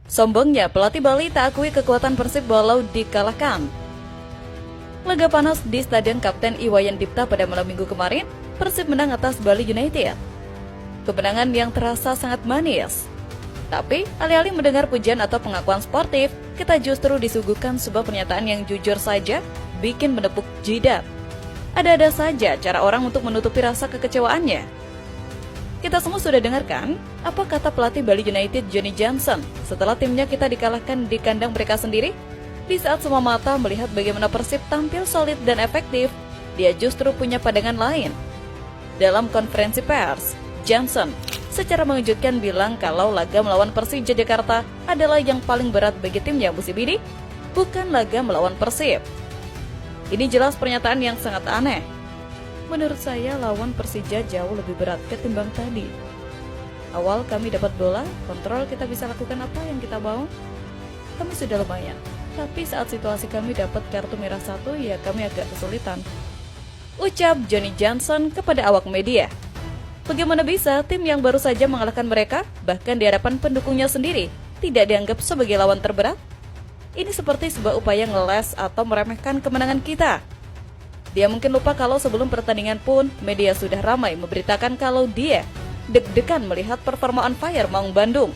Sombongnya pelatih Bali tak akui kekuatan Persib walau dikalahkan. Laga panas di Stadion Kapten Iwayan Dipta pada malam minggu kemarin, Persib menang atas Bali United. Kemenangan yang terasa sangat manis. Tapi, alih-alih mendengar pujian atau pengakuan sportif, kita justru disuguhkan sebuah pernyataan yang jujur saja bikin menepuk jidat. Ada-ada saja cara orang untuk menutupi rasa kekecewaannya. Kita semua sudah dengarkan apa kata pelatih Bali United Johnny Johnson setelah timnya kita dikalahkan di kandang mereka sendiri? Di saat semua mata melihat bagaimana Persib tampil solid dan efektif, dia justru punya pandangan lain. Dalam konferensi pers, Johnson secara mengejutkan bilang kalau laga melawan Persija Jakarta adalah yang paling berat bagi timnya musim ini, bukan laga melawan Persib. Ini jelas pernyataan yang sangat aneh. Menurut saya lawan Persija jauh lebih berat ketimbang tadi. Awal kami dapat bola, kontrol kita bisa lakukan apa yang kita mau. Kami sudah lumayan. Tapi saat situasi kami dapat kartu merah 1, ya kami agak kesulitan. Ucap Johnny Johnson kepada awak media. Bagaimana bisa tim yang baru saja mengalahkan mereka, bahkan di hadapan pendukungnya sendiri, tidak dianggap sebagai lawan terberat? Ini seperti sebuah upaya ngeles atau meremehkan kemenangan kita. Dia mungkin lupa kalau sebelum pertandingan pun, media sudah ramai memberitakan kalau dia deg-degan melihat performa on fire Maung Bandung.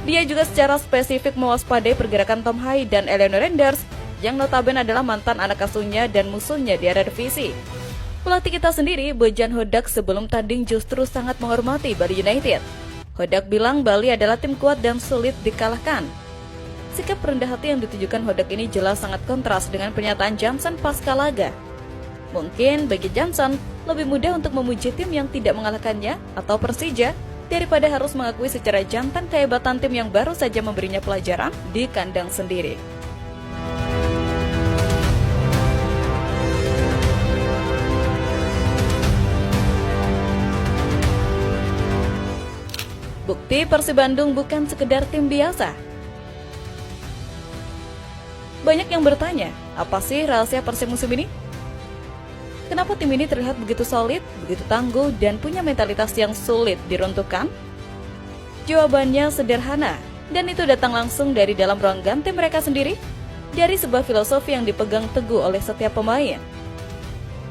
Dia juga secara spesifik mewaspadai pergerakan Tom Hai dan Eleanor Renders, yang notabene adalah mantan anak asuhnya dan musuhnya di area divisi. Pelatih kita sendiri, Bojan Hodak, sebelum tanding justru sangat menghormati Bali United. Hodak bilang Bali adalah tim kuat dan sulit dikalahkan. Sikap rendah hati yang ditujukan Hodak ini jelas sangat kontras dengan pernyataan Johnson pasca laga. Mungkin bagi Johnson, lebih mudah untuk memuji tim yang tidak mengalahkannya atau Persija, daripada harus mengakui secara jantan kehebatan tim yang baru saja memberinya pelajaran di kandang sendiri. Bukti Persib Bandung bukan sekedar tim biasa. Banyak yang bertanya, apa sih rahasia Persib musim ini? Kenapa tim ini terlihat begitu solid, begitu tangguh, dan punya mentalitas yang sulit diruntuhkan? Jawabannya sederhana, dan itu datang langsung dari dalam ruang ganti mereka sendiri, dari sebuah filosofi yang dipegang teguh oleh setiap pemain.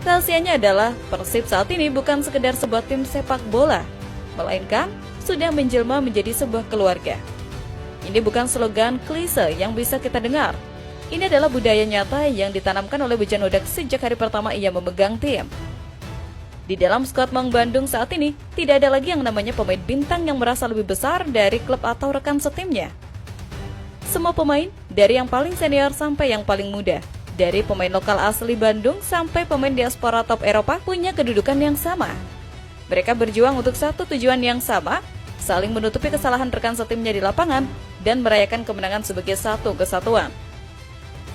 Rahasianya adalah, Persib saat ini bukan sekedar sebuah tim sepak bola, melainkan sudah menjelma menjadi sebuah keluarga. Ini bukan slogan klise yang bisa kita dengar. Ini adalah budaya nyata yang ditanamkan oleh Bojan Hodak sejak hari pertama ia memegang tim. Di dalam skuad Maung Bandung saat ini, tidak ada lagi yang namanya pemain bintang yang merasa lebih besar dari klub atau rekan setimnya. Semua pemain, dari yang paling senior sampai yang paling muda, dari pemain lokal asli Bandung sampai pemain diaspora top Eropa, punya kedudukan yang sama. Mereka berjuang untuk satu tujuan yang sama, saling menutupi kesalahan rekan setimnya di lapangan, dan merayakan kemenangan sebagai satu kesatuan.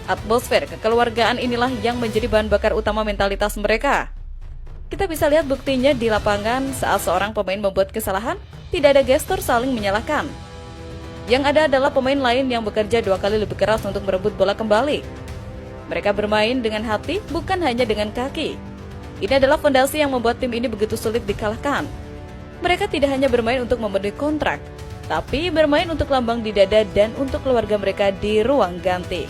Atmosfer kekeluargaan inilah yang menjadi bahan bakar utama mentalitas mereka. Kita bisa lihat buktinya di lapangan saat seorang pemain membuat kesalahan, tidak ada gestur saling menyalahkan. Yang ada adalah pemain lain yang bekerja 2 kali lebih keras untuk merebut bola kembali. Mereka bermain dengan hati, bukan hanya dengan kaki. Ini adalah fondasi yang membuat tim ini begitu sulit dikalahkan. Mereka tidak hanya bermain untuk memenuhi kontrak, tapi bermain untuk lambang di dada dan untuk keluarga mereka di ruang ganti.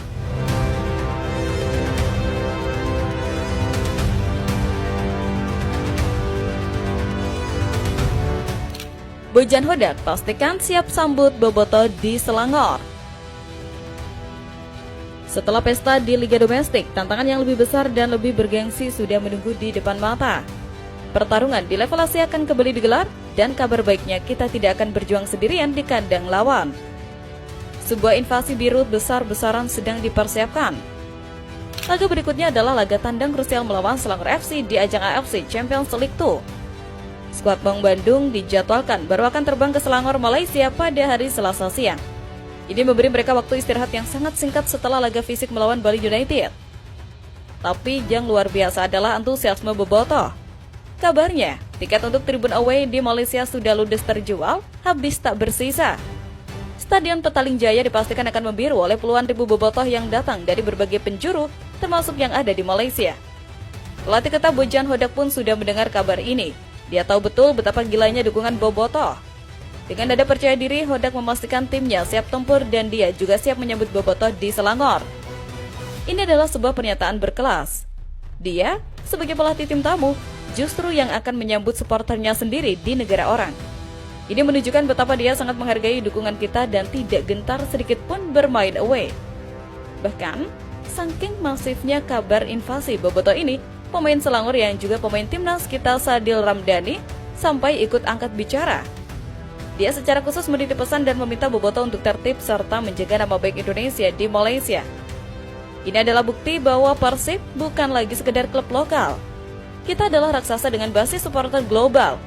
Bojan Hodak pastikan siap sambut Bobotoh di Selangor. Setelah pesta di Liga Domestik, tantangan yang lebih besar dan lebih bergengsi sudah menunggu di depan mata. Pertarungan di level Asia akan kembali digelar, dan kabar baiknya kita tidak akan berjuang sendirian di kandang lawan. Sebuah invasi biru besar-besaran sedang dipersiapkan. Laga berikutnya adalah laga tandang krusial melawan Selangor FC di ajang AFC Champions League 2. Skuad Maung Bandung dijadwalkan baru akan terbang ke Selangor, Malaysia pada hari Selasa siang. Ini memberi mereka waktu istirahat yang sangat singkat setelah laga fisik melawan Bali United. Tapi yang luar biasa adalah antusiasme Bobotoh. Kabarnya, tiket untuk tribun away di Malaysia sudah ludes terjual, habis tak bersisa. Stadion Petaling Jaya dipastikan akan membiru oleh puluhan ribu bobotoh yang datang dari berbagai penjuru, termasuk yang ada di Malaysia. Pelatih tetap Bojan Hodak pun sudah mendengar kabar ini. Dia tahu betul betapa gilanya dukungan bobotoh. Dengan nada percaya diri, Hodak memastikan timnya siap tempur dan dia juga siap menyambut Bobotoh di Selangor. Ini adalah sebuah pernyataan berkelas. Dia, sebagai pelatih tim tamu, justru yang akan menyambut supporternya sendiri di negara orang. Ini menunjukkan betapa dia sangat menghargai dukungan kita dan tidak gentar sedikit pun bermain away. Bahkan, saking masifnya kabar invasi Bobotoh ini, pemain Selangor yang juga pemain timnas kita Sadil Ramdhani sampai ikut angkat bicara. Dia secara khusus menitip pesan dan meminta Bobotoh untuk tertib serta menjaga nama baik Indonesia di Malaysia. Ini adalah bukti bahwa Persib bukan lagi sekedar klub lokal. Kita adalah raksasa dengan basis supporter global.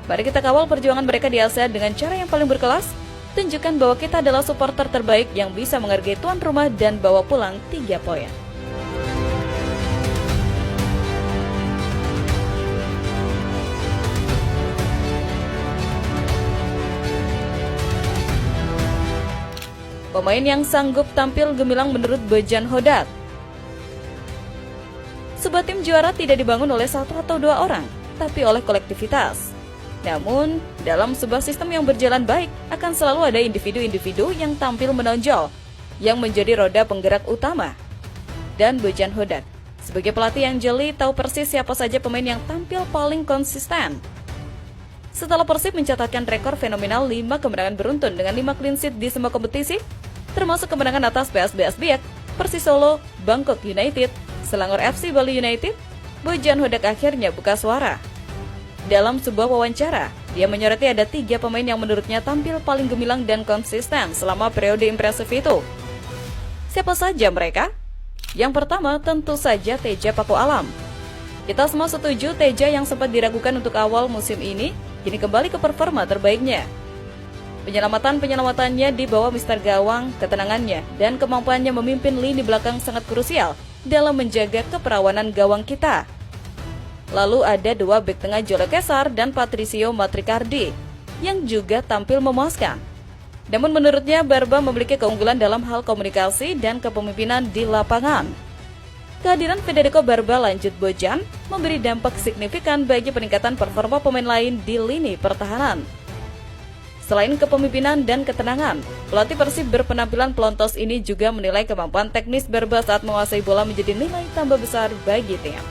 Mari kita kawal perjuangan mereka di Asia dengan cara yang paling berkelas. Tunjukkan bahwa kita adalah supporter terbaik yang bisa menghargai tuan rumah dan bawa pulang 3 poin. Pemain yang sanggup tampil gemilang menurut Bojan Hodak. Sebuah tim juara tidak dibangun oleh 1 atau 2 orang, tapi oleh kolektivitas. Namun, dalam sebuah sistem yang berjalan baik, akan selalu ada individu-individu yang tampil menonjol, yang menjadi roda penggerak utama. Dan Bojan Hodak, sebagai pelatih yang jeli, tahu persis siapa saja pemain yang tampil paling konsisten. Setelah Persib mencatatkan rekor fenomenal 5 kemenangan beruntun dengan 5 clean sheet di semua kompetisi, termasuk kemenangan atas PSBS Biak, Persis Solo, Bangkok United, Selangor FC Bali United, Bojan Hodak akhirnya buka suara. Dalam sebuah wawancara, dia menyoroti ada 3 pemain yang menurutnya tampil paling gemilang dan konsisten selama periode impresif itu. Siapa saja mereka? Yang pertama tentu saja Teja Paku Alam. Kita semua setuju Teja yang sempat diragukan untuk awal musim ini, kini kembali ke performa terbaiknya. Penyelamatannya di bawah Mister Gawang, ketenangannya, dan kemampuannya memimpin lini belakang sangat krusial dalam menjaga keperawanan gawang kita. Lalu ada 2 bek tengah Jolo Kesar dan Patricio Matricardi yang juga tampil memuaskan. Namun menurutnya Barba memiliki keunggulan dalam hal komunikasi dan kepemimpinan di lapangan. Kehadiran Federico Barba lanjut Bojan memberi dampak signifikan bagi peningkatan performa pemain lain di lini pertahanan. Selain kepemimpinan dan ketenangan, pelatih Persib berpenampilan pelontos ini juga menilai kemampuan teknis Barba saat menguasai bola menjadi nilai tambah besar bagi tim.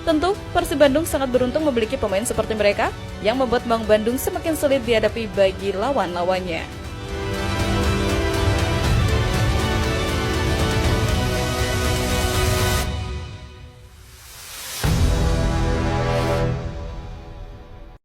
Tentu, Persib Bandung sangat beruntung memiliki pemain seperti mereka yang membuat Bang Bandung semakin sulit dihadapi bagi lawan-lawannya.